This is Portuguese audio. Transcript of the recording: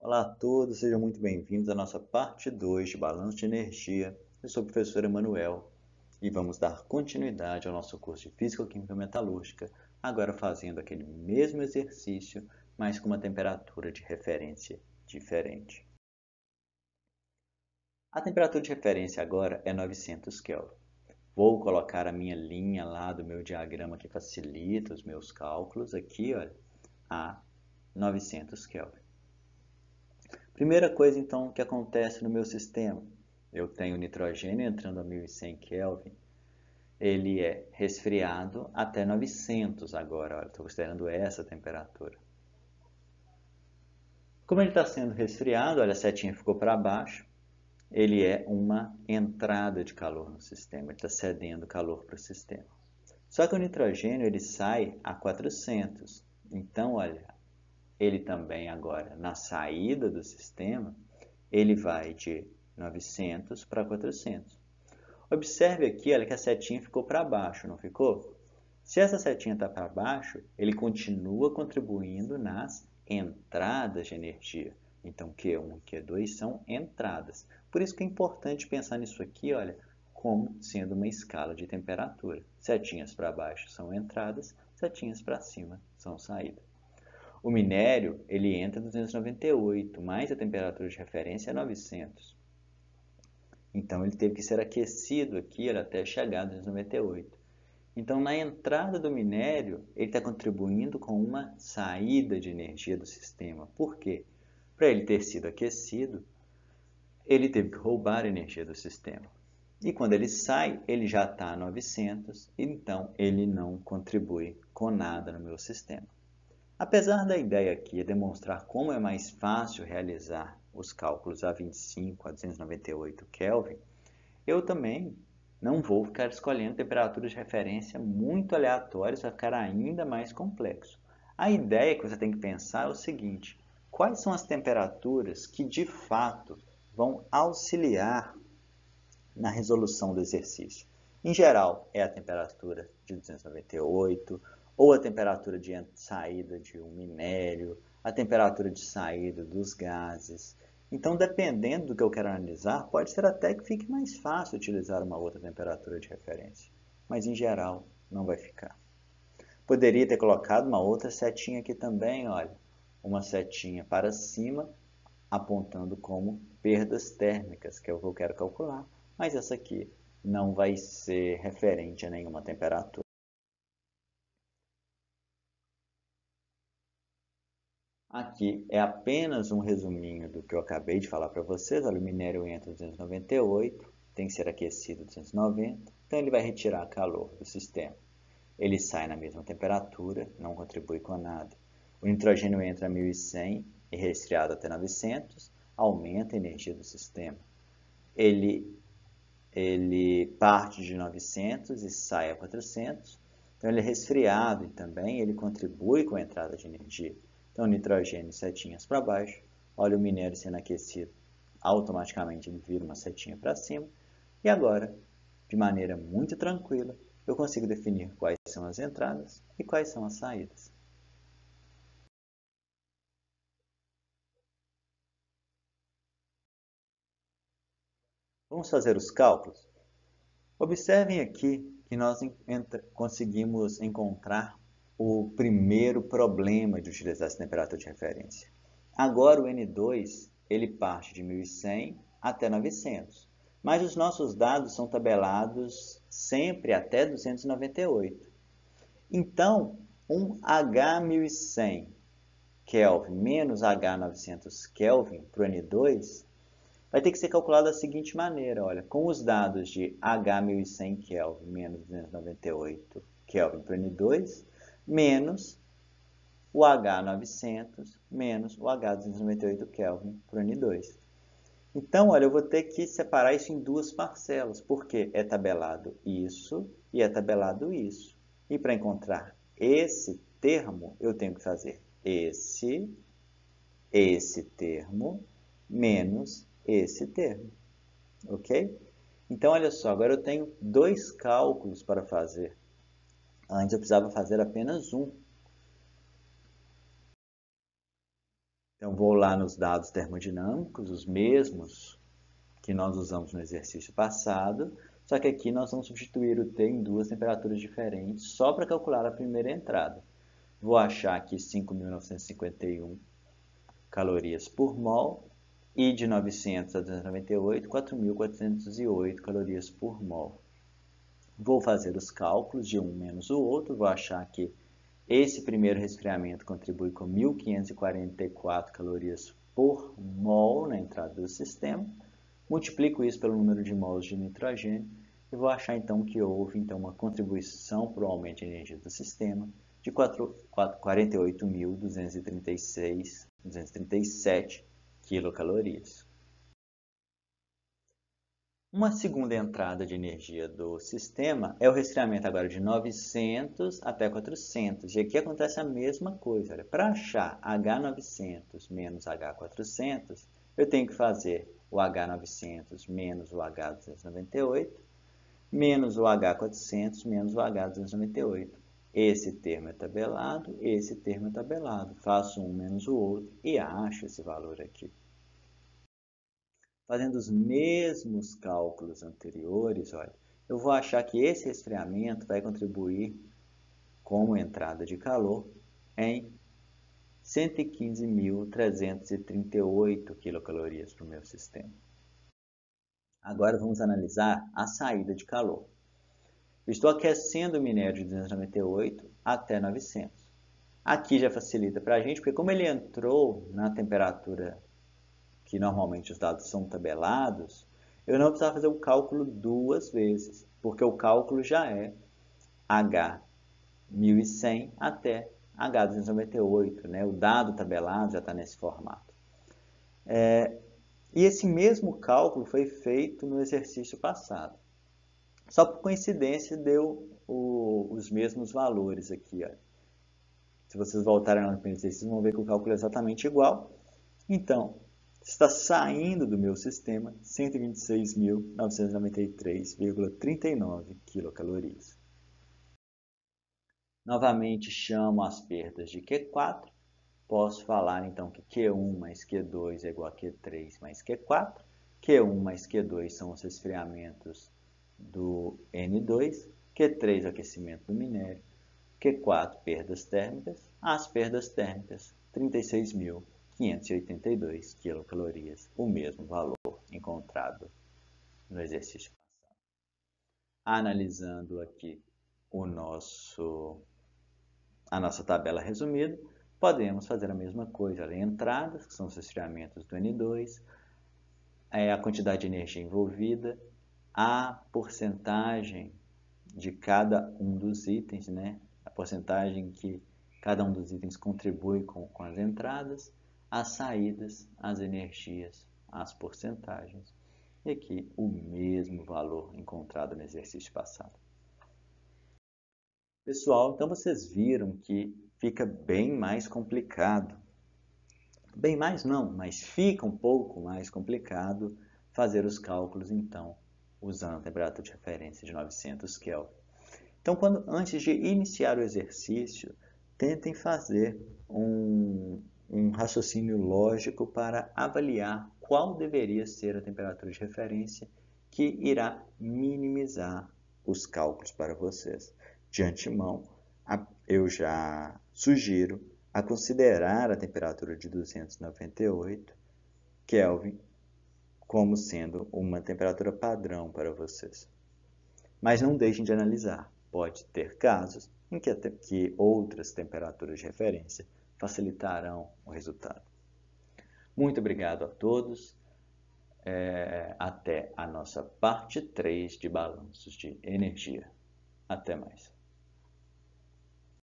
Olá a todos, sejam muito bem-vindos à nossa parte 2 de Balanço de Energia. Eu sou o professor Emanuel e vamos dar continuidade ao nosso curso de Físico-Química Metalúrgica, agora fazendo aquele mesmo exercício, mas com uma temperatura de referência diferente. A temperatura de referência agora é 900 Kelvin. Vou colocar a minha linha lá do meu diagrama que facilita os meus cálculos aqui, olha, a 900 Kelvin. Primeira coisa, então, que acontece no meu sistema, eu tenho nitrogênio entrando a 1100 Kelvin, ele é resfriado até 900 agora, estou considerando essa temperatura. Como ele está sendo resfriado, olha, a setinha ficou para baixo, ele é uma entrada de calor no sistema, ele está cedendo calor para o sistema. Só que o nitrogênio ele sai a 400, então, olha, ele também agora, na saída do sistema, ele vai de 900 para 400. Observe aqui, olha, que a setinha ficou para baixo, não ficou? Se essa setinha está para baixo, ele continua contribuindo nas entradas de energia. Então, Q1 e Q2 são entradas. Por isso que é importante pensar nisso aqui, olha, como sendo uma escala de temperatura. Setinhas para baixo são entradas, setinhas para cima são saídas. O minério, ele entra em 298, mas a temperatura de referência é 900. Então, ele teve que ser aquecido aqui até chegar a 298. Então, na entrada do minério, ele está contribuindo com uma saída de energia do sistema. Por quê? Para ele ter sido aquecido, ele teve que roubar a energia do sistema. E quando ele sai, ele já está a 900, então ele não contribui com nada no meu sistema. Apesar da ideia aqui demonstrar como é mais fácil realizar os cálculos a 25 a 298 Kelvin, eu também não vou ficar escolhendo temperaturas de referência muito aleatórias, vai ficar ainda mais complexo. A ideia que você tem que pensar é o seguinte: quais são as temperaturas que de fato vão auxiliar na resolução do exercício? Em geral, é a temperatura de 298, ou a temperatura de saída de um minério, a temperatura de saída dos gases. Então, dependendo do que eu quero analisar, pode ser até que fique mais fácil utilizar uma outra temperatura de referência. Mas, em geral, não vai ficar. Poderia ter colocado uma outra setinha aqui também, olha. Uma setinha para cima, apontando como perdas térmicas, que é o que eu quero calcular. Mas essa aqui não vai ser referente a nenhuma temperatura. Aqui é apenas um resuminho do que eu acabei de falar para vocês. Olha, o minério entra 298, tem que ser aquecido 290, então ele vai retirar calor do sistema. Ele sai na mesma temperatura, não contribui com nada. O nitrogênio entra a 1100 e resfriado até 900, aumenta a energia do sistema. Ele parte de 900 e sai a 400, então ele é resfriado e também ele contribui com a entrada de energia. Então, nitrogênio, setinhas para baixo. Olha o minério sendo aquecido. Automaticamente ele vira uma setinha para cima. E agora, de maneira muito tranquila, eu consigo definir quais são as entradas e quais são as saídas. Vamos fazer os cálculos? Observem aqui que nós conseguimos encontrar o primeiro problema de utilizar essa temperatura de referência. Agora o N2 ele parte de 1100 até 900, mas os nossos dados são tabelados sempre até 298. Então, um H1100 Kelvin menos H900 Kelvin para o N2 vai ter que ser calculado da seguinte maneira, olha, com os dados de H1100 Kelvin menos 298 Kelvin para o N2, menos o H900 menos o H298 Kelvin para o N2. Então, olha, eu vou ter que separar isso em duas parcelas, porque é tabelado isso e é tabelado isso. E para encontrar esse termo, eu tenho que fazer esse termo, menos esse termo, ok? Então, olha só, agora eu tenho dois cálculos para fazer. Antes eu precisava fazer apenas um. Então, vou lá nos dados termodinâmicos, os mesmos que nós usamos no exercício passado, só que aqui nós vamos substituir o T em duas temperaturas diferentes, só para calcular a primeira entrada. Vou achar aqui 5.951 calorias por mol, e de 900 a 298, 4.408 calorias por mol. Vou fazer os cálculos de um menos o outro, vou achar que esse primeiro resfriamento contribui com 1.544 calorias por mol na entrada do sistema. Multiplico isso pelo número de mols de nitrogênio e vou achar então que houve uma contribuição para o aumento de energia do sistema de 48.237 quilocalorias. Uma segunda entrada de energia do sistema é o resfriamento agora de 900 até 400. E aqui acontece a mesma coisa. Para achar H900 menos H400, eu tenho que fazer o H900 menos o H298, menos o H400 menos o H298. Esse termo é tabelado, esse termo é tabelado. Faço um menos o outro e acho esse valor aqui. Fazendo os mesmos cálculos anteriores, olha, eu vou achar que esse resfriamento vai contribuir como entrada de calor em 115.338 quilocalorias para o meu sistema. Agora vamos analisar a saída de calor. Eu estou aquecendo o minério de 298 até 900. Aqui já facilita para a gente, porque como ele entrou na temperatura que normalmente os dados são tabelados, eu não precisava fazer o cálculo duas vezes, porque o cálculo já é H1100 até H298, né? O dado tabelado já está nesse formato. E esse mesmo cálculo foi feito no exercício passado. Só por coincidência deu os mesmos valores aqui. Ó. Se vocês voltarem lá no exercício, vão ver que o cálculo é exatamente igual. Então, está saindo do meu sistema 126.993,39 quilocalorias. Novamente chamo as perdas de Q4. Posso falar então que Q1 mais Q2 é igual a Q3 mais Q4. Q1 mais Q2 são os resfriamentos do N2. Q3 é o aquecimento do minério. Q4 perdas térmicas. As perdas térmicas 36.582 quilocalorias, o mesmo valor encontrado no exercício passado. Analisando aqui a nossa tabela resumida, podemos fazer a mesma coisa. Entradas, que são os resfriamentos do N2, a quantidade de energia envolvida, a porcentagem de cada um dos itens, né? A porcentagem que cada um dos itens contribui com as entradas, as saídas, as energias, as porcentagens. E aqui o mesmo valor encontrado no exercício passado. Pessoal, então vocês viram que fica bem mais complicado. Bem mais não, mas fica um pouco mais complicado fazer os cálculos, então, usando a temperatura de referência de 900 Kelvin. Então, antes de iniciar o exercício, tentem fazer um raciocínio lógico para avaliar qual deveria ser a temperatura de referência que irá minimizar os cálculos para vocês. De antemão, eu já sugiro a considerar a temperatura de 298 Kelvin como sendo uma temperatura padrão para vocês. Mas não deixem de analisar. Pode ter casos em que outras temperaturas de referência facilitarão o resultado. Muito obrigado a todos. Até a nossa parte 3 de balanços de energia. Até mais.